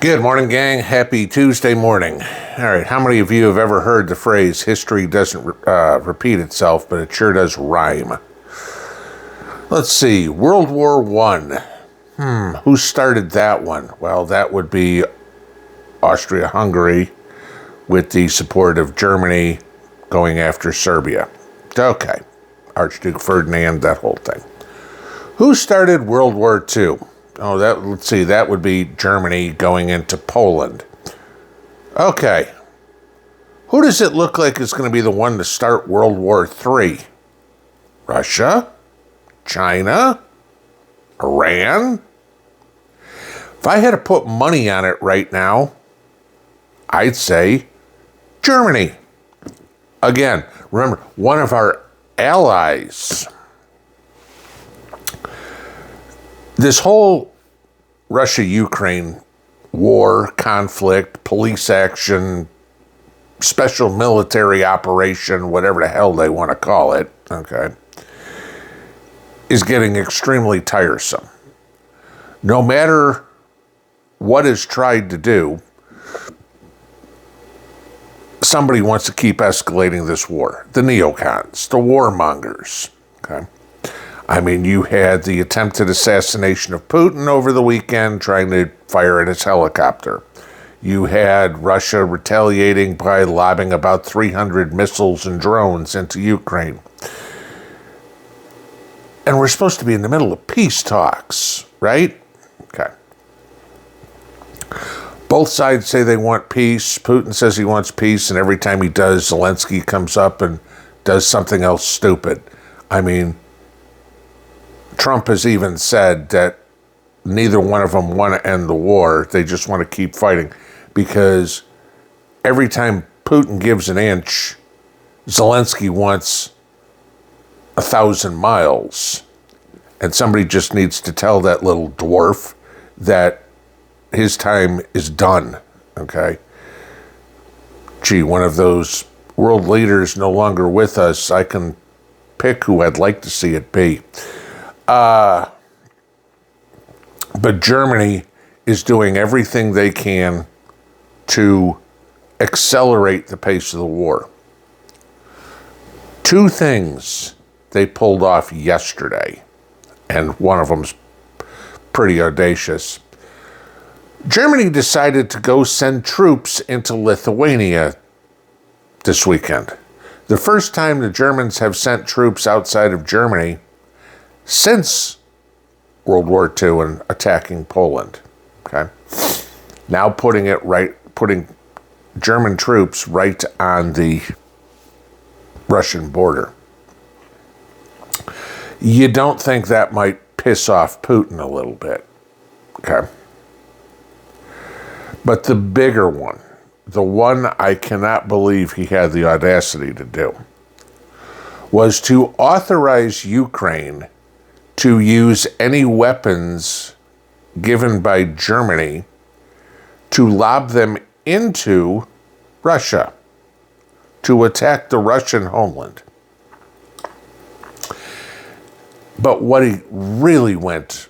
Good morning, gang. Happy Tuesday morning. All right, how many of you have ever heard the phrase, history doesn't repeat itself, but it sure does rhyme? Let's see, World War I. Who started that one? Well, that would be Austria-Hungary with the support of Germany going after Serbia. Okay, Archduke Ferdinand, that whole thing. Who started World War II? Oh, let's see, that would be Germany going into Poland. Okay. Who does it look like is going to be the one to start World War III? Russia? China? Iran? If I had to put money on it right now, I'd say Germany. Again, remember, one of our allies. This whole Russia-Ukraine war, conflict, police action, special military operation, whatever the hell they want to call it, okay, is getting extremely tiresome. No matter what is tried to do, somebody wants to keep escalating this war. The neocons, the warmongers, okay? I mean, you had the attempted assassination of Putin over the weekend, trying to fire at his helicopter. You had Russia retaliating by lobbing about 300 missiles and drones into Ukraine. And we're supposed to be in the middle of peace talks, right? Okay. Both sides say they want peace. Putin says he wants peace, and every time he does, Zelensky comes up and does something else stupid. I mean, Trump has even said that neither one of them want to end the war. They just want to keep fighting because every time Putin gives an inch, Zelensky wants 1,000 miles. And somebody just needs to tell that little dwarf that his time is done, okay? Gee, one of those world leaders no longer with us. I can pick who I'd like to see it be. But Germany is doing everything they can to accelerate the pace of the war. Two things they pulled off yesterday, and one of them's pretty audacious. Germany decided to go send troops into Lithuania this weekend. The first time the Germans have sent troops outside of Germany since World War II and attacking Poland, okay? Now putting German troops right on the Russian border. You don't think that might piss off Putin a little bit, okay? But the bigger one, the one I cannot believe he had the audacity to do, was to authorize Ukraine to use any weapons given by Germany to lob them into Russia, to attack the Russian homeland. But what he really went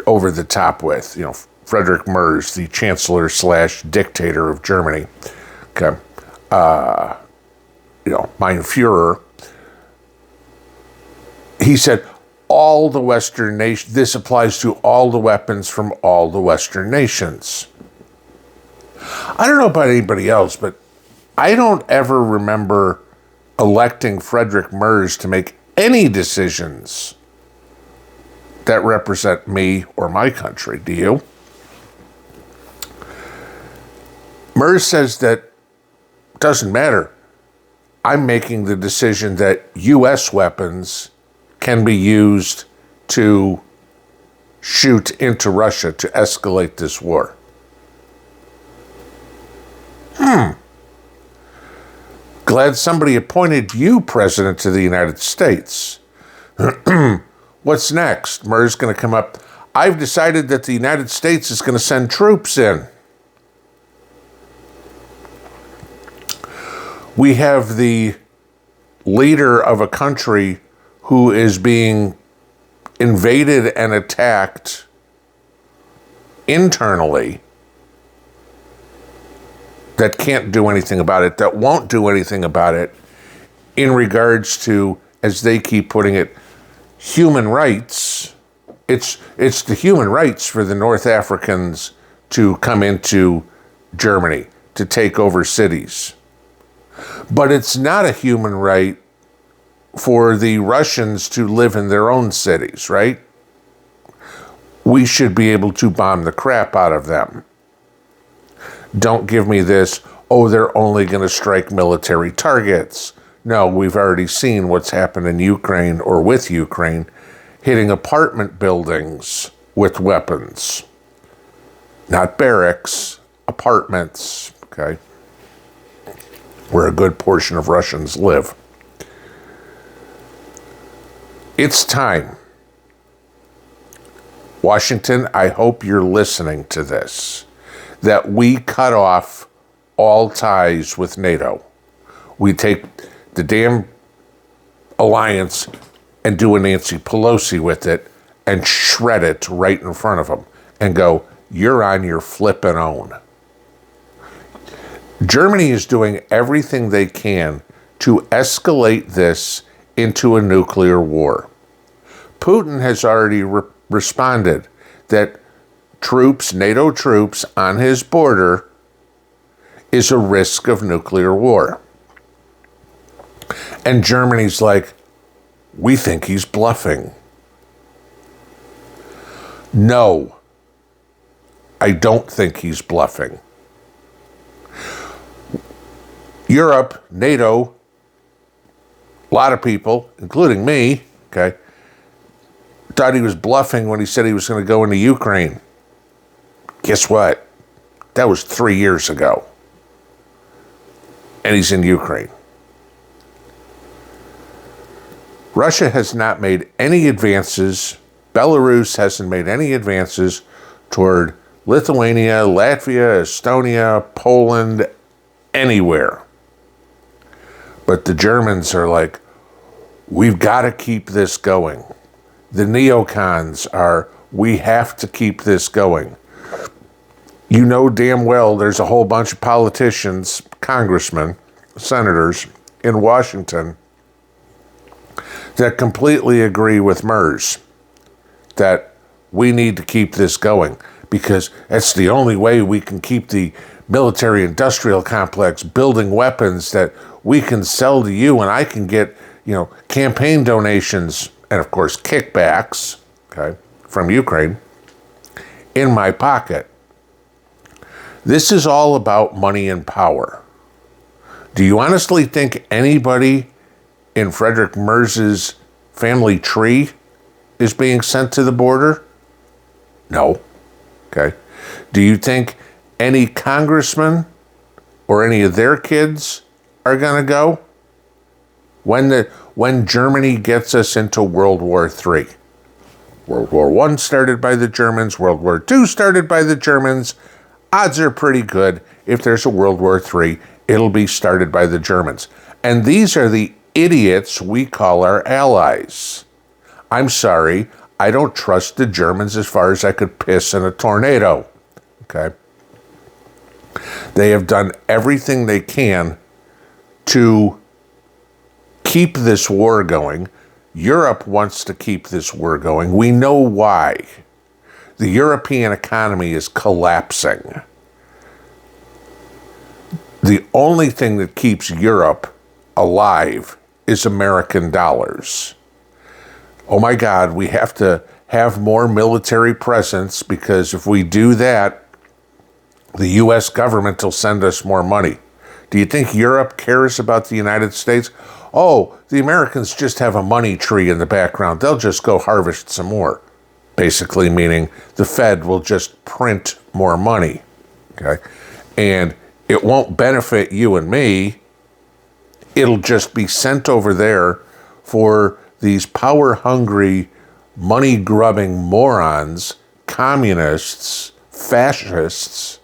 over the top with, Friedrich Merz, the chancellor / dictator of Germany, okay, Mein Führer, he said, all the Western nations, this applies to all the weapons from all the Western nations. I don't know about anybody else, but I don't ever remember electing Friedrich Merz to make any decisions that represent me or my country. Do you? Merz says that it doesn't matter. I'm making the decision that U.S. weapons can be used to shoot into Russia to escalate this war. Glad somebody appointed you president of the United States. What's next? Merz going to come up. I've decided that the United States is going to send troops in. We have the leader of a country who is being invaded and attacked internally that can't do anything about it, that won't do anything about it in regards to, as they keep putting it, human rights. It's the human rights for the North Africans to come into Germany, to take over cities. But it's not a human right for the Russians to live in their own cities, right? We should be able to bomb the crap out of them. Don't give me this, oh, they're only going to strike military targets. No, we've already seen what's happened in Ukraine, or with Ukraine, hitting apartment buildings with weapons. Not barracks, apartments, okay, where a good portion of Russians live. It's time. Washington, I hope you're listening to this, that we cut off all ties with NATO. We take the damn alliance and do a Nancy Pelosi with it and shred it right in front of them and go, you're on your flippin' own. Germany is doing everything they can to escalate this into a nuclear war. Putin has already responded that troops, NATO troops on his border is a risk of nuclear war. And Germany's like, we think he's bluffing. No, I don't think he's bluffing. Europe, NATO, a lot of people, including me, okay, thought he was bluffing when he said he was going to go into Ukraine. Guess what? That was 3 years ago. And he's in Ukraine. Russia has not made any advances. Belarus hasn't made any advances toward Lithuania, Latvia, Estonia, Poland, anywhere. But the Germans are like, we've got to keep this going. The neocons are, we have to keep this going. You know damn well there's a whole bunch of politicians, congressmen, senators in Washington that completely agree with Merz that we need to keep this going because that's the only way we can keep the military-industrial complex building weapons that we can sell to you and I can get, campaign donations and, of course, kickbacks, okay, from Ukraine in my pocket. This is all about money and power. Do you honestly think anybody in Friedrich Merz's family tree is being sent to the border? No. Okay. Do you think any congressman or any of their kids are going to go? When Germany gets us into World War III. World War I started by the Germans, World War II started by the Germans. Odds are pretty good if there's a World War III, it'll be started by the Germans. And these are the idiots we call our allies. I'm sorry, I don't trust the Germans as far as I could piss in a tornado. Okay? They have done everything they can to keep this war going. Europe wants to keep this war going. We know why. The European economy is collapsing. The only thing that keeps Europe alive is American dollars. Oh my God, we have to have more military presence because if we do that, the U.S. government will send us more money. Do you think Europe cares about the United States? Oh, the Americans just have a money tree in the background. They'll just go harvest some more. Basically meaning the Fed will just print more money. Okay? And it won't benefit you and me. It'll just be sent over there for these power-hungry, money-grubbing morons, communists, fascists,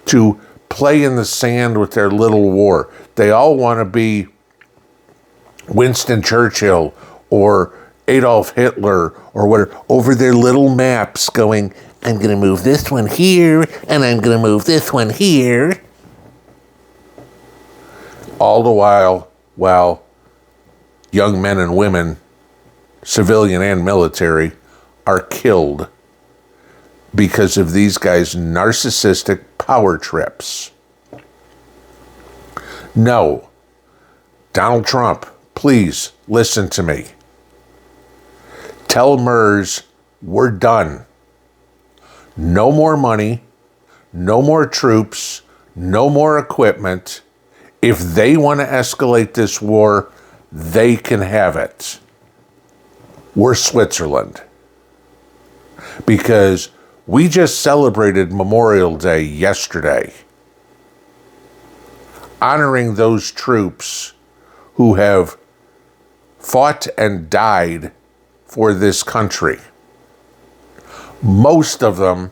to play in the sand with their little war. They all want to be Winston Churchill or Adolf Hitler or whatever, over their little maps going, I'm going to move this one here, and I'm going to move this one here. All the while young men and women, civilian and military, are killed because of these guys' narcissistic power trips. No. Donald Trump, please listen to me. Tell Merz we're done. No more money, no more troops, no more equipment. If they want to escalate this war, they can have it. We're Switzerland. Because we just celebrated Memorial Day yesterday, honoring those troops who have fought and died for this country. Most of them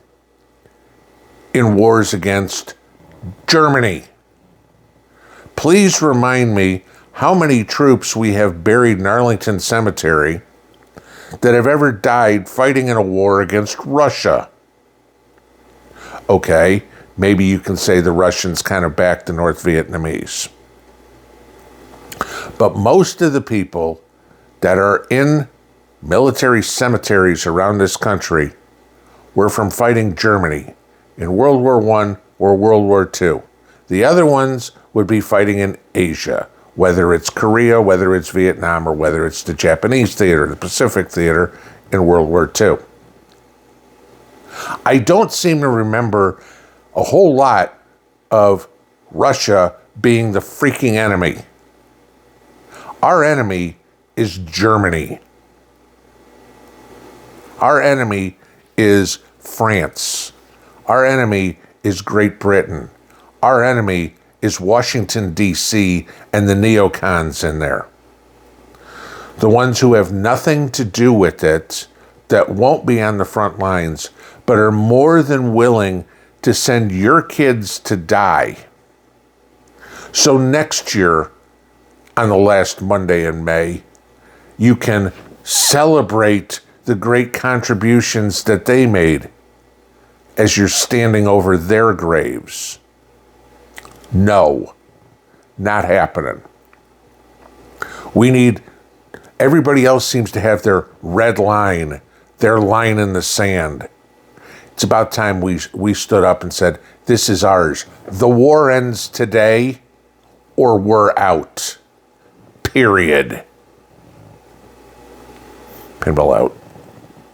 in wars against Germany. Please remind me how many troops we have buried in Arlington Cemetery that have ever died fighting in a war against Russia. Okay, maybe you can say the Russians kind of backed the North Vietnamese. But most of the people that are in military cemeteries around this country were from fighting Germany in World War I or World War II. The other ones would be fighting in Asia, whether it's Korea, whether it's Vietnam, or whether it's the Japanese theater, the Pacific theater in World War II. I don't seem to remember a whole lot of Russia being the freaking enemy. Our enemy is Germany. Our enemy is France. Our enemy is Great Britain. Our enemy is Washington, D.C. and the neocons in there. The ones who have nothing to do with it, that won't be on the front lines, but are more than willing to send your kids to die. So next year, on the last Monday in May, you can celebrate the great contributions that they made as you're standing over their graves. No, not happening. Everybody else seems to have their red line, their line in the sand. It's about time we stood up and said, this is ours. The war ends today or we're out. Period. Pinball out.